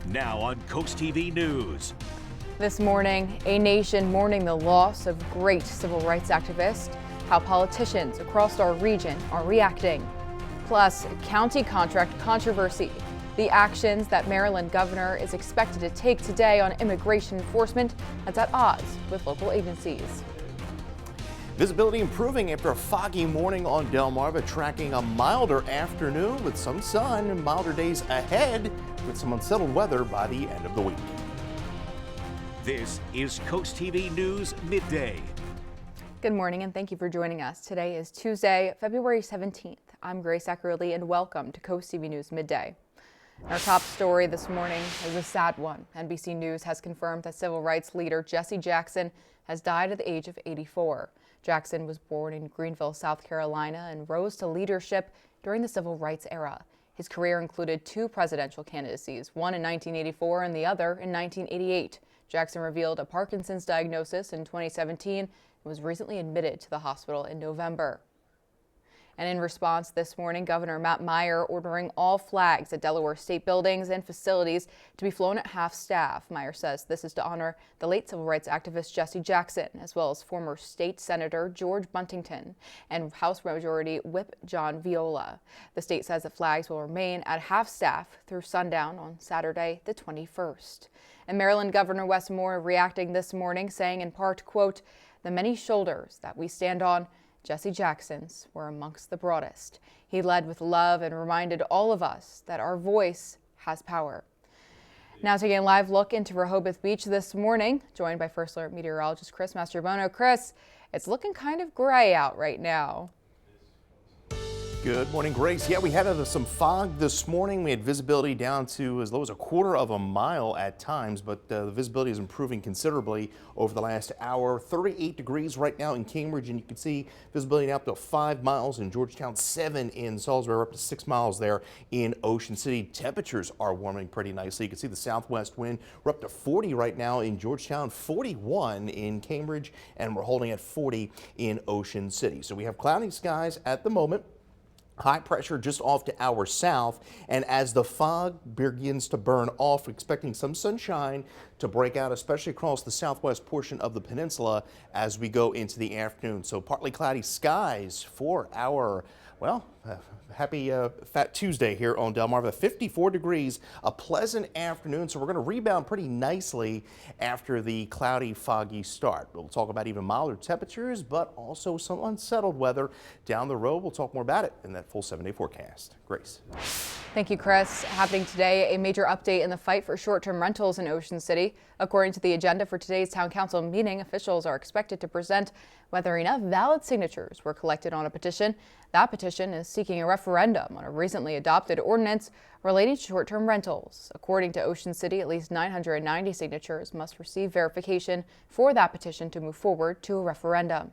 Now on CoastTV News. This morning, a nation mourning the loss of great civil rights activist, how politicians across our region are reacting. Plus, county contract controversy, the actions that Maryland governor is expected to take today on immigration enforcement that's at odds with local agencies. Visibility improving after a foggy morning on Delmarva, tracking a milder afternoon with some sun and milder days ahead with some unsettled weather by the end of the week. This is CoastTV News Midday. Good morning and thank you for joining us. Today is Tuesday, February 17th. I'm Grace Eckerly and welcome to CoastTV News Midday. Our top story this morning is a sad one. NBC News has confirmed that civil rights leader Jesse Jackson has died at the age of 84. Jackson was born in Greenville, South Carolina, and rose to leadership during the civil rights era. His career included two presidential candidacies, one in 1984 and the other in 1988. Jackson revealed a Parkinson's diagnosis in 2017 and was recently admitted to the hospital in November. And in response this morning, Governor Matt Meyer ordering all flags at Delaware state buildings and facilities to be flown at half-staff. Meyer says this is to honor the late civil rights activist Jesse Jackson, as well as former state senator George Buntington and House Majority Whip John Viola. The state says the flags will remain at half-staff through sundown on Saturday, the 21st. And Maryland Governor Wes Moore reacting this morning, saying in part, quote, "The many shoulders that we stand on, Jesse Jackson's were amongst the broadest. He led with love and reminded all of us that our voice has power." Now taking a live look into Rehoboth Beach this morning, joined by First Alert meteorologist Chris Mastrobono. Chris, it's looking kind of gray out right now. Good morning, Grace. Yeah, we had some fog this morning. We had visibility down to as low as a quarter of a mile at times, but the visibility is improving considerably over the last hour. 38 degrees right now in Cambridge, and you can see visibility now up to 5 miles in Georgetown, 7 in Salisbury, up to 6 miles there in Ocean City. Temperatures are warming pretty nicely. You can see the southwest wind. We're up to 40 right now in Georgetown, 41 in Cambridge, and we're holding at 40 in Ocean City. So we have cloudy skies at the moment. High pressure just off to our south, and as the fog begins to burn off, expecting some sunshine to break out, especially across the southwest portion of the peninsula as we go into the afternoon. So partly cloudy skies for our, well, happy Fat Tuesday here on Delmarva. 54 degrees, a pleasant afternoon, so we're going to rebound pretty nicely after the cloudy, foggy start. We'll talk about even milder temperatures, but also some unsettled weather down the road. We'll talk more about it in that full 7-day forecast. Grace. Thank you, Chris. Happening today, a major update in the fight for short-term rentals in Ocean City. According to the agenda for today's town council meeting, officials are expected to present whether enough valid signatures were collected on a petition. That petition is seeking a referendum on a recently adopted ordinance relating to short-term rentals. According to Ocean City, at least 990 signatures must receive verification for that petition to move forward to a referendum.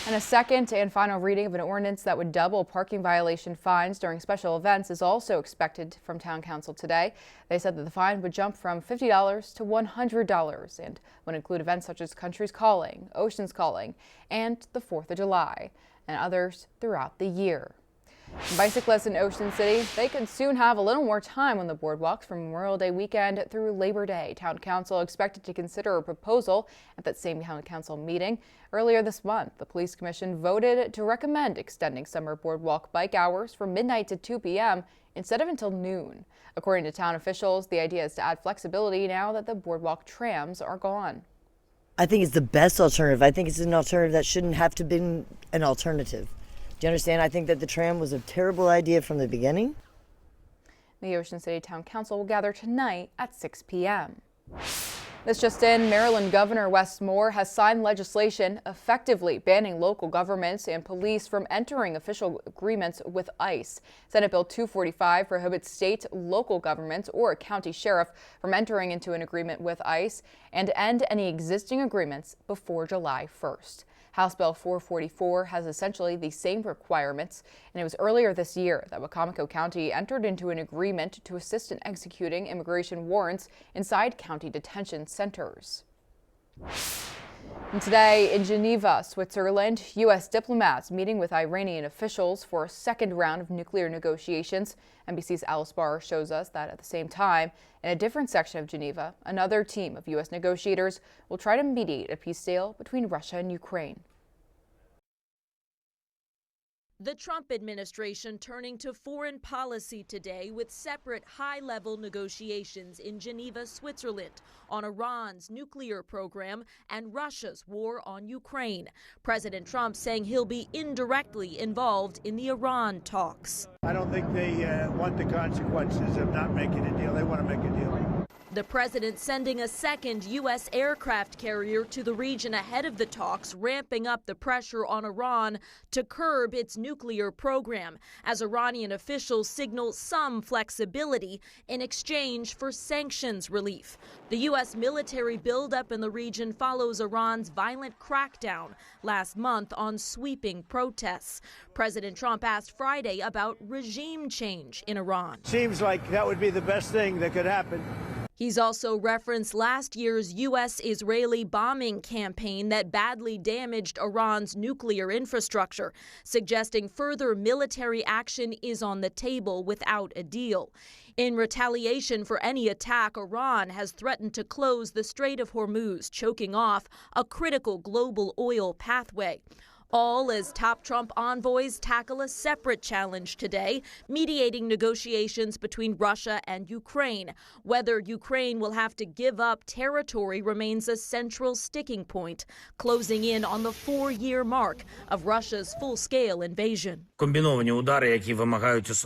And a second and final reading of an ordinance that would double parking violation fines during special events is also expected from Town Council today. They said that the fine would jump from $50 to $100 and would include events such as Country's Calling, Ocean's Calling, and the 4th of July, and others throughout the year. Bicyclists in Ocean City, they could soon have a little more time on the boardwalks from Memorial Day weekend through Labor Day. Town Council expected to consider a proposal at that same Town Council meeting. Earlier this month, the Police Commission voted to recommend extending summer boardwalk bike hours from midnight to 2 p.m. instead of until noon. According to town officials, the idea is to add flexibility now that the boardwalk trams are gone. I think it's the best alternative. I think it's an alternative that shouldn't have to be an alternative. Do you understand? I think that the tram was a terrible idea from the beginning. The Ocean City Town Council will gather tonight at 6 p.m. This just in, Maryland Governor Wes Moore has signed legislation effectively banning local governments and police from entering official agreements with ICE. Senate Bill 245 prohibits state, local governments, or a county sheriff from entering into an agreement with ICE and end any existing agreements before July 1st. House Bill 444 has essentially the same requirements, and it was earlier this year that Wacomico County entered into an agreement to assist in executing immigration warrants inside county detention centers. And today in Geneva, Switzerland, U.S. diplomats meeting with Iranian officials for a second round of nuclear negotiations. NBC's Alice Barr shows us that at the same time, in a different section of Geneva, another team of U.S. negotiators will try to mediate a peace deal between Russia and Ukraine. The Trump administration turning to foreign policy today with separate high-level negotiations in Geneva, Switzerland, on Iran's nuclear program and Russia's war on Ukraine. President Trump saying he'll be indirectly involved in the Iran talks. I don't think they want the consequences of not making a deal. They want to make a deal. The president sending a second U.S. aircraft carrier to the region ahead of the talks, ramping up the pressure on Iran to curb its nuclear program, as Iranian officials signal some flexibility in exchange for sanctions relief. The U.S. military buildup in the region follows Iran's violent crackdown last month on sweeping protests. President Trump asked Friday about regime change in Iran. Seems like that would be the best thing that could happen. He's also referenced last year's U.S.-Israeli bombing campaign that badly damaged Iran's nuclear infrastructure, suggesting further military action is on the table without a deal. In retaliation for any attack, Iran has threatened to close the Strait of Hormuz, choking off a critical global oil pathway. All as top Trump envoys tackle a separate challenge today, mediating negotiations between Russia and Ukraine. Whether Ukraine will have to give up territory remains a central sticking point, closing in on the 4-year mark of Russia's full-scale invasion.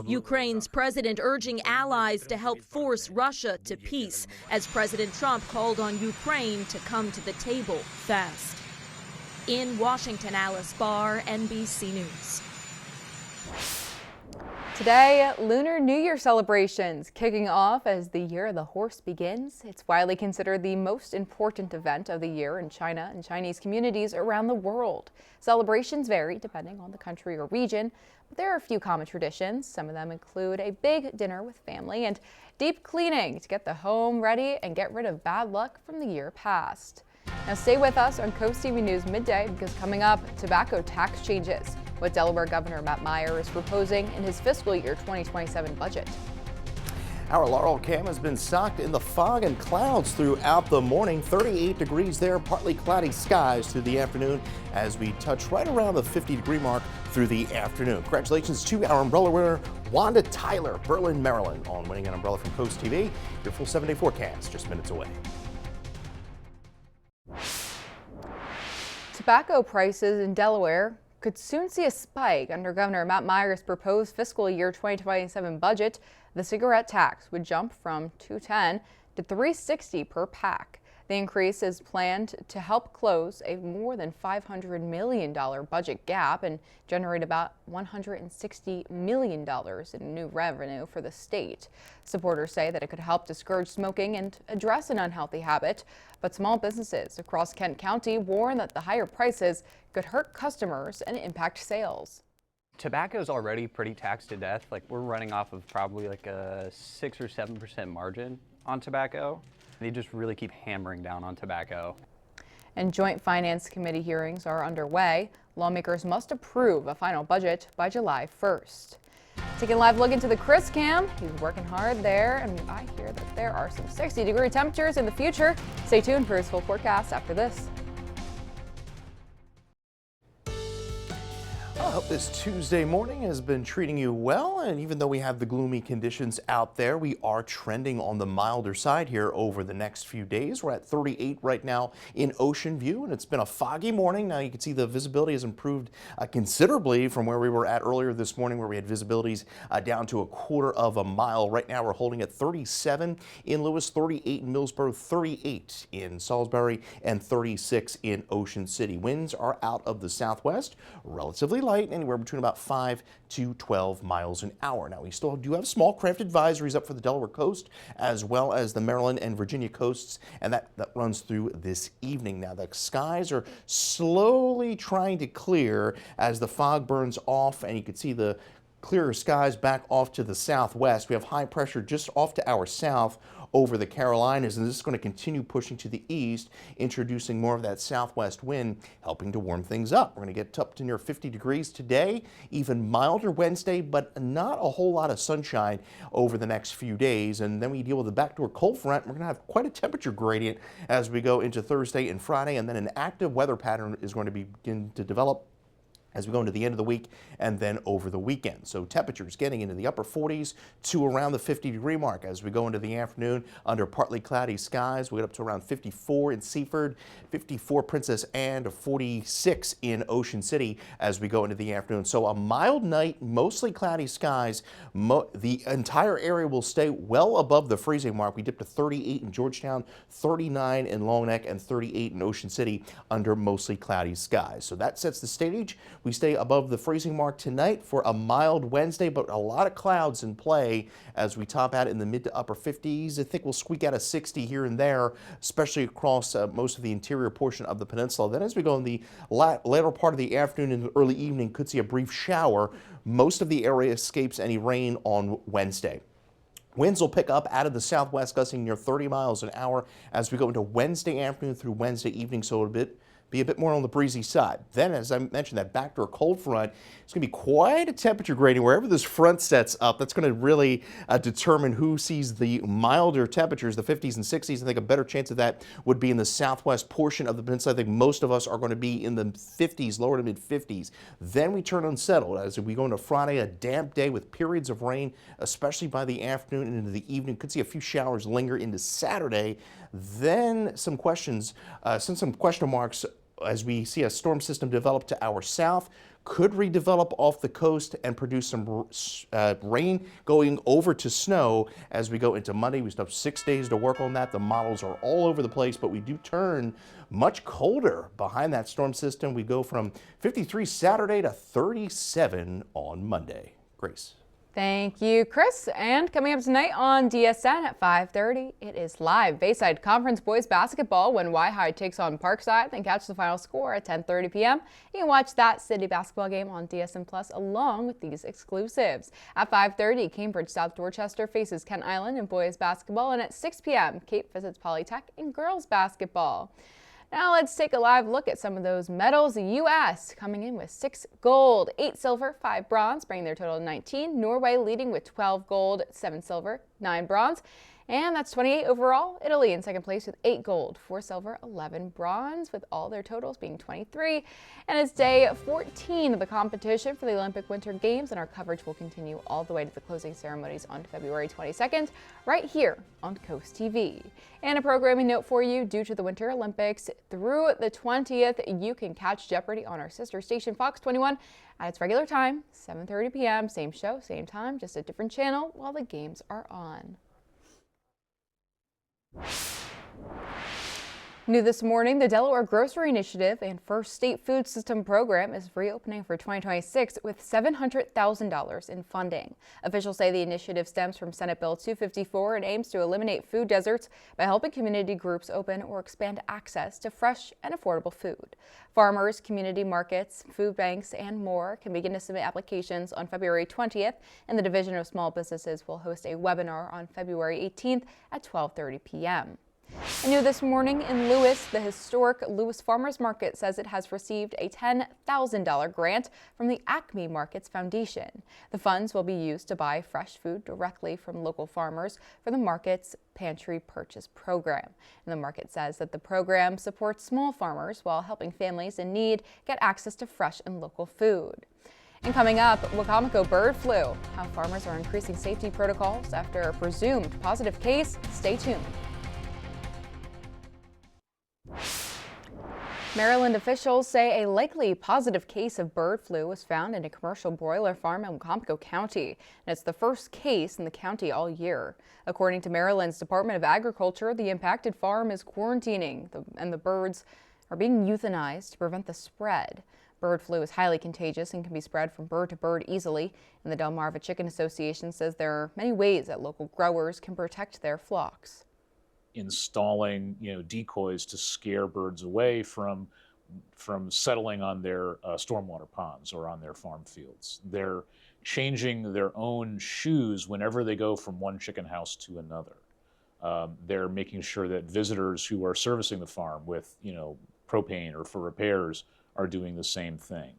Ukraine's president urging allies to help force Russia to peace, as President Trump called on Ukraine to come to the table fast. In Washington, Alice Barr, NBC News. Today, Lunar New Year celebrations kicking off as the Year of the Horse begins. It's widely considered the most important event of the year in China and Chinese communities around the world. Celebrations vary depending on the country or region, but there are a few common traditions. Some of them include a big dinner with family and deep cleaning to get the home ready and get rid of bad luck from the year past. Now stay with us on CoastTV News Midday, because coming up, tobacco tax changes, what Delaware Governor Matt Meyer is proposing in his fiscal year 2027 budget. Our Laurel Cam has been socked in the fog and clouds throughout the morning. 38 degrees there, partly cloudy skies through the afternoon as we touch right around the 50-degree mark through the afternoon. Congratulations to our umbrella winner, Wanda Tyler, Berlin, Maryland, on winning an umbrella from CoastTV. Your full 7-day forecast just minutes away. Tobacco prices in Delaware could soon see a spike under Governor Matt Meyer's proposed fiscal year 2027 budget. The cigarette tax would jump from $2.10 to $3.60 per pack. The increase is planned to help close a more than $500 million budget gap and generate about $160 million in new revenue for the state. Supporters say that it could help discourage smoking and address an unhealthy habit, but small businesses across Kent County warn that the higher prices could hurt customers and impact sales. Tobacco is already pretty taxed to death. Like, we're running off of probably like a 6 or 7% margin on tobacco. They just really keep hammering down on tobacco. And Joint Finance Committee hearings are underway. Lawmakers must approve a final budget by July 1st. Taking a live look into the Chris Cam. He's working hard there, and I hear that there are some 60-degree temperatures in the future. Stay tuned for his full forecast after this. I hope this Tuesday morning has been treating you well, and even though we have the gloomy conditions out there, we are trending on the milder side here over the next few days. We're at 38 right now in Ocean View, and it's been a foggy morning. Now you can see the visibility has improved considerably from where we were at earlier this morning, where we had visibilities down to a quarter of a mile. Right now we're holding at 37 in Lewis, 38 in Millsboro, 38 in Salisbury, and 36 in Ocean City. Winds are out of the southwest, relatively light, anywhere between about 5 to 12 miles an hour. Now, we still do have small craft advisories up for the Delaware coast, as well as the Maryland and Virginia coasts, and that runs through this evening. Now, the skies are slowly trying to clear as the fog burns off, and you can see the clearer skies back off to the southwest. We have high pressure just off to our south over the Carolinas, and this is going to continue pushing to the east, introducing more of that southwest wind, helping to warm things up. We're going to get up to near 50 degrees today, even milder Wednesday, but not a whole lot of sunshine over the next few days. And then we deal with the backdoor cold front. We're going to have quite a temperature gradient as we go into Thursday and Friday, and then an active weather pattern is going to begin to develop as we go into the end of the week and then over the weekend. So temperatures getting into the upper 40s to around the 50-degree mark as we go into the afternoon under partly cloudy skies. We get up to around 54 in Seaford, 54 Princess Anne, 46 in Ocean City as we go into the afternoon. So a mild night, mostly cloudy skies. The entire area will stay well above the freezing mark. We dip to 38 in Georgetown, 39 in Long Neck, and 38 in Ocean City under mostly cloudy skies. So that sets the stage. We stay above the freezing mark tonight for a mild Wednesday, but a lot of clouds in play as we top out in the mid to upper 50s. I think we'll squeak out a 60 here and there, especially across most of the interior portion of the peninsula. Then as we go in the later part of the afternoon and early evening, could see a brief shower. Most of the area escapes any rain on Wednesday. Winds will pick up out of the southwest, gusting near 30 miles an hour as we go into Wednesday afternoon through Wednesday evening, so it'll be a bit more on the breezy side. Then, as I mentioned, that backdoor cold front, it's going to be quite a temperature gradient wherever this front sets up. That's going to really determine who sees the milder temperatures, the 50s and 60s. I think a better chance of that would be in the southwest portion of the peninsula. I think most of us are going to be in the 50s, lower to mid 50s. Then we turn unsettled as we go into Friday, a damp day with periods of rain, especially by the afternoon and into the evening. Could see a few showers linger into Saturday. Then some questions, some question marks as we see a storm system develop to our south, could redevelop off the coast and produce some rain going over to snow as we go into Monday. We still have 6 days to work on that. The models are all over the place, but we do turn much colder behind that storm system. We go from 53 Saturday to 37 on Monday. Grace. Thank you, Chris. And coming up tonight on DSN at 5:30, it is live Bayside Conference boys basketball when Y-High takes on Parkside. Then catch the final score at 10:30 p.m. You can watch that city basketball game on DSN Plus along with these exclusives. At 5:30, Cambridge South Dorchester faces Kent Island in boys basketball, and at 6 p.m., Cape visits Polytech in girls basketball. Now let's take a live look at some of those medals. The U.S. coming in with 6 gold, 8 silver, 5 bronze, bringing their total to 19. Norway leading with 12 gold, 7 silver, 9 bronze. And that's 28 overall. Italy in second place with 8 gold, 4 silver, 11 bronze, with all their totals being 23. And it's day 14 of the competition for the Olympic Winter Games, and our coverage will continue all the way to the closing ceremonies on February 22nd, right here on Coast TV. And a programming note for you, due to the Winter Olympics through the 20th, you can catch Jeopardy on our sister station, Fox 21, at its regular time, 7:30 p.m. Same show, same time, just a different channel while the games are on. New this morning, the Delaware Grocery Initiative and First State Food System Program is reopening for 2026 with $700,000 in funding. Officials say the initiative stems from Senate Bill 254 and aims to eliminate food deserts by helping community groups open or expand access to fresh and affordable food. Farmers, community markets, food banks, and more can begin to submit applications on February 20th, and the Division of Small Businesses will host a webinar on February 18th at 12:30 p.m. And new this morning in Lewis, the historic Lewis Farmers Market says it has received a $10,000 grant from the Acme Markets Foundation. The funds will be used to buy fresh food directly from local farmers for the market's pantry purchase program. And the market says that the program supports small farmers while helping families in need get access to fresh and local food. And coming up, Wicomico bird flu, how farmers are increasing safety protocols after a presumed positive case. Stay tuned. Maryland officials say a likely positive case of bird flu was found in a commercial broiler farm in Wicomico County, and it's the first case in the county all year. According to Maryland's Department of Agriculture, the impacted farm is quarantining, and the birds are being euthanized to prevent the spread. Bird flu is highly contagious and can be spread from bird to bird easily, and the Delmarva Chicken Association says there are many ways that local growers can protect their flocks. Installing, decoys to scare birds away from settling on their stormwater ponds or on their farm fields. They're changing their own shoes whenever they go from one chicken house to another. They're making sure that visitors who are servicing the farm with, propane or for repairs are doing the same thing.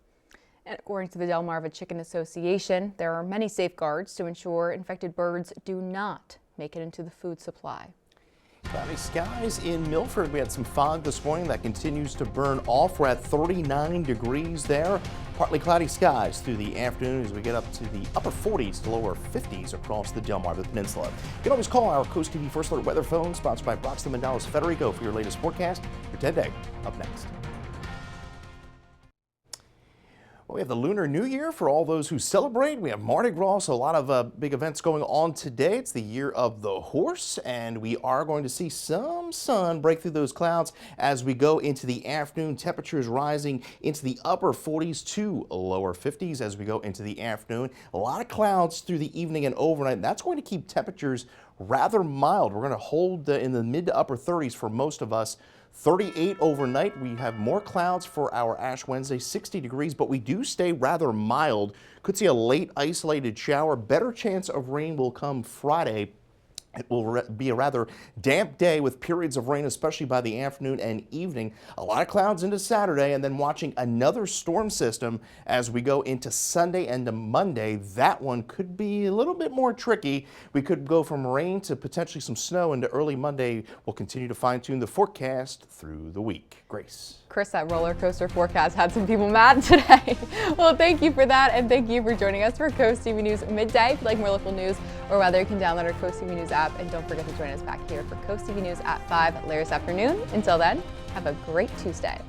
And according to the Delmarva Chicken Association, there are many safeguards to ensure infected birds do not make it into the food supply. Cloudy skies in Milford. We had some fog this morning that continues to burn off. We're at 39 degrees there. Partly cloudy skies through the afternoon as we get up to the upper 40s to lower 50s across the Delmarva Peninsula. You can always call our Coast TV First Alert weather phone, sponsored by Broxton Mandalas Federico, for your latest forecast. Your 10-day up next. Well, we have the Lunar New Year for all those who celebrate. We have Mardi Gras, so a lot of big events going on today. It's the year of the horse, and we are going to see some sun break through those clouds as we go into the afternoon. Temperatures rising into the upper 40s to lower 50s as we go into the afternoon. A lot of clouds through the evening and overnight, and that's going to keep temperatures rather mild. We're going to hold in the mid to upper 30s for most of us. 38 overnight. We have more clouds for our Ash Wednesday, 60 degrees, but we do stay rather mild. Could see a late isolated shower. Better chance of rain will come Friday. It will be a rather damp day with periods of rain, especially by the afternoon and evening. A lot of clouds into Saturday, and then watching another storm system as we go into Sunday and to Monday. That one could be a little bit more tricky. We could go from rain to potentially some snow into early Monday. We'll continue to fine-tune the forecast through the week. Grace. Chris, that roller coaster forecast had some people mad today. Well, thank you for that, and thank you for joining us for Coast TV News Midday. If you like more local news or weather, you can download our Coast TV News app, and don't forget to join us back here for Coast TV News at 5 later this afternoon. Until then, have a great Tuesday.